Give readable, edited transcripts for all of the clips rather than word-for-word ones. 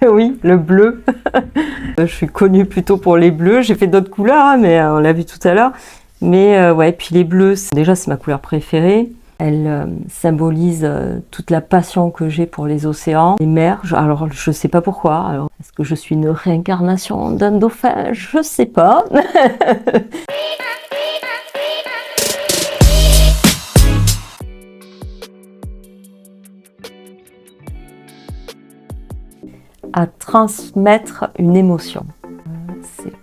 Oui, le bleu. Je suis connue plutôt pour les bleus. J'ai fait d'autres couleurs, hein, mais on l'a vu tout à l'heure. Mais ouais, puis les bleus, déjà c'est ma couleur préférée. Elle symbolise toute la passion que j'ai pour les océans, les mers. Alors je sais pas pourquoi. Alors, est-ce que je suis une réincarnation d'un dauphin? Je sais pas. À transmettre une émotion. C'est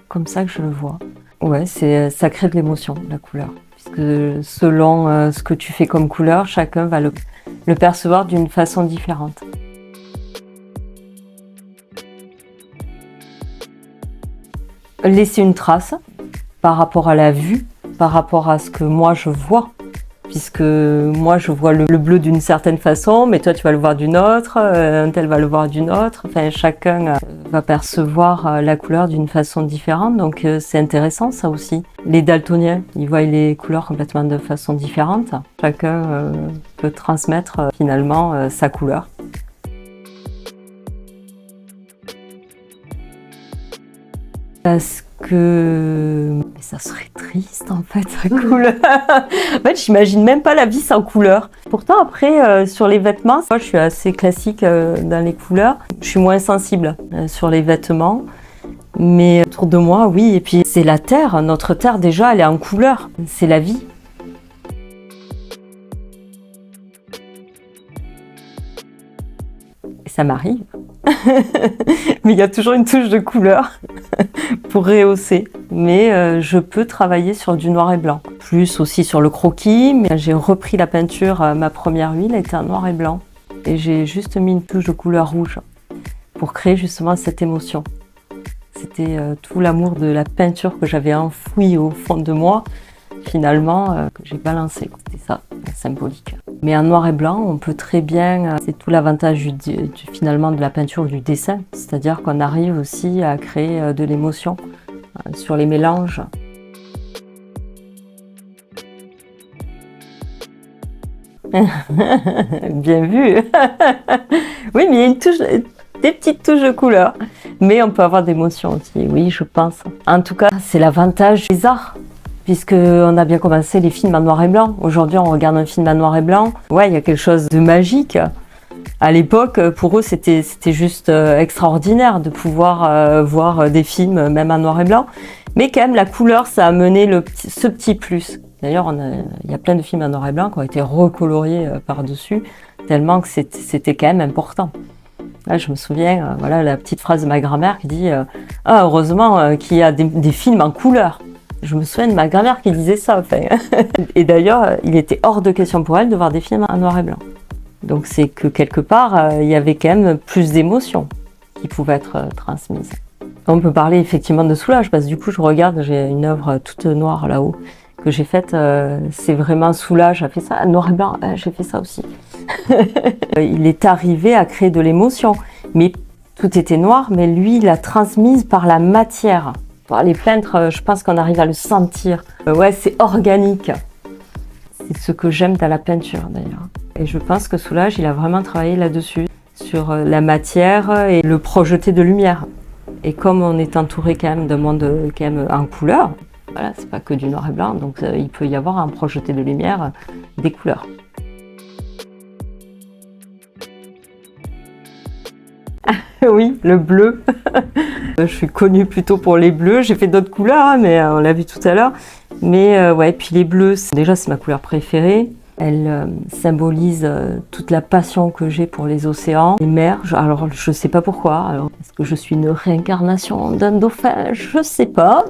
comme ça que je le vois. Ouais, ça crée de l'émotion, la couleur. Puisque selon ce que tu fais comme couleur, chacun va le percevoir d'une façon différente. Laisser une trace par rapport à la vue, par rapport à ce que moi je vois. Puisque moi je vois le bleu d'une certaine façon, mais toi tu vas le voir d'une autre, un tel va le voir d'une autre. Enfin, chacun va percevoir la couleur d'une façon différente, donc c'est intéressant ça aussi. Les daltoniens, ils voient les couleurs complètement de façon différente. Chacun peut transmettre finalement sa couleur. Parce que ça serait triste en fait, sa couleur. En fait, j'imagine même pas la vie sans couleur. Pourtant après, sur les vêtements, moi, je suis assez classique dans les couleurs. Je suis moins sensible sur les vêtements. Mais autour de moi, oui. Et puis c'est la terre. Notre terre déjà, elle est en couleur. C'est la vie. Et ça m'arrive. Mais il y a toujours une touche de couleur pour rehausser. Mais je peux travailler sur du noir et blanc. Plus aussi sur le croquis. Mais j'ai repris la peinture, ma première huile était en noir et blanc. Et j'ai juste mis une touche de couleur rouge pour créer justement cette émotion. C'était tout l'amour de la peinture que j'avais enfoui au fond de moi, finalement, que j'ai balancé. C'était ça, symbolique. Mais en noir et blanc, on peut très bien, c'est tout l'avantage finalement de la peinture ou du dessin, c'est-à-dire qu'on arrive aussi à créer de l'émotion sur les mélanges. Bien vu. Oui, mais il y a une touche, des petites touches de couleur. Mais on peut avoir d'émotion aussi, oui, je pense. En tout cas, c'est l'avantage des arts. Puisqu'on a bien commencé les films en noir et blanc. Aujourd'hui, on regarde un film en noir et blanc. Ouais, il y a quelque chose de magique. À l'époque, pour eux, c'était juste extraordinaire de pouvoir voir des films même en noir et blanc. Mais quand même, la couleur, ça a amené ce petit plus. D'ailleurs, il y a plein de films en noir et blanc qui ont été recoloriés par-dessus, tellement que c'était quand même important. Là, je me souviens, voilà la petite phrase de ma grand-mère qui dit ah, heureusement qu'il y a des films en couleur. Je me souviens de ma grand-mère qui disait ça. Enfin. Et d'ailleurs, il était hors de question pour elle de voir des films en noir et blanc. Donc c'est que quelque part, il y avait quand même plus d'émotions qui pouvaient être transmises. On peut parler effectivement de soulage, parce que du coup, je regarde, j'ai une œuvre toute noire là-haut que j'ai faite. C'est vraiment soulage, a fait ça. Noir et blanc, j'ai fait ça aussi. Il est arrivé à créer de l'émotion, mais tout était noir, mais lui, il l'a transmise par la matière. Les peintres, je pense qu'on arrive à le sentir. Ouais, c'est organique. C'est ce que j'aime dans la peinture d'ailleurs. Et je pense que Soulage, il a vraiment travaillé là-dessus, sur la matière et le projeté de lumière. Et comme on est entouré quand même d'un monde quand même en couleur, voilà, c'est pas que du noir et blanc, donc il peut y avoir un projeté de lumière, des couleurs. Oui, le bleu. Je suis connue plutôt pour les bleus. J'ai fait d'autres couleurs, hein, mais on l'a vu tout à l'heure. Mais ouais, puis les bleus, déjà c'est ma couleur préférée. Elle symbolise toute la passion que j'ai pour les océans, les mers. Alors je sais pas pourquoi. Alors, est-ce que je suis une réincarnation d'un dauphin? Je sais pas.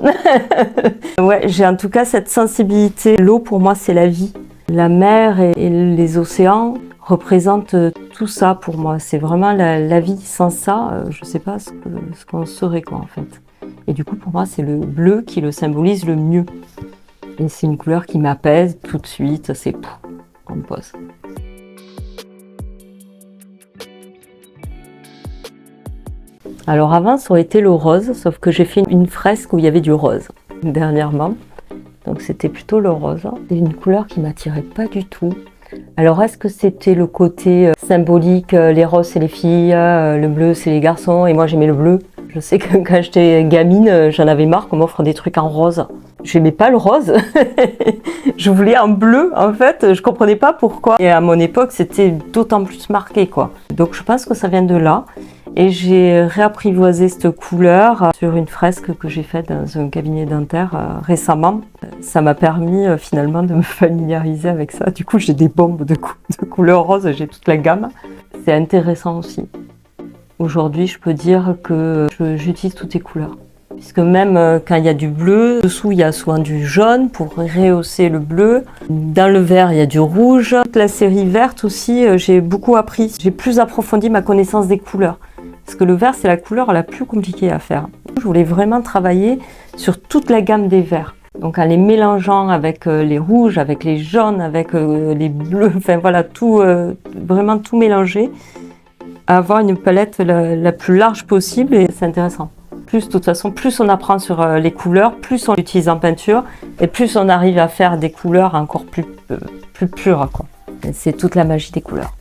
Ouais, j'ai en tout cas cette sensibilité. L'eau pour moi c'est la vie. La mer et les océans représentent tout ça pour moi. C'est vraiment la vie. Sans ça, je sais pas ce qu'on serait quoi en fait. Et du coup pour moi c'est le bleu qui le symbolise le mieux. Et c'est une couleur qui m'apaise tout de suite. C'est on pose. Alors avant ça aurait été le rose, sauf que j'ai fait une fresque où il y avait du rose dernièrement. Donc c'était plutôt le rose. C'est une couleur qui m'attirait pas du tout. Alors est-ce que c'était le côté symbolique, les roses c'est les filles, le bleu c'est les garçons, et moi j'aimais le bleu. Je sais que quand j'étais gamine, j'en avais marre qu'on m'offre des trucs en rose. J'aimais pas le rose, je voulais un bleu en fait, je comprenais pas pourquoi. Et à mon époque c'était d'autant plus marqué quoi. Donc je pense que ça vient de là. Et j'ai réapprivoisé cette couleur sur une fresque que j'ai faite dans un cabinet dentaire récemment. Ça m'a permis finalement de me familiariser avec ça. Du coup, j'ai des bombes de couleur rose, j'ai toute la gamme. C'est intéressant aussi. Aujourd'hui, je peux dire que j'utilise toutes les couleurs. Puisque même quand il y a du bleu, dessous il y a souvent du jaune pour rehausser le bleu. Dans le vert, il y a du rouge. La série verte aussi, j'ai beaucoup appris. J'ai plus approfondi ma connaissance des couleurs. Parce que le vert, c'est la couleur la plus compliquée à faire. Je voulais vraiment travailler sur toute la gamme des verts. Donc en les mélangeant avec les rouges, avec les jaunes, avec les bleus, enfin voilà, tout, vraiment tout mélanger. Avoir une palette la plus large possible et c'est intéressant. Plus, de toute façon, plus on apprend sur les couleurs, plus on l'utilise en peinture et plus on arrive à faire des couleurs encore plus pures, quoi. C'est toute la magie des couleurs.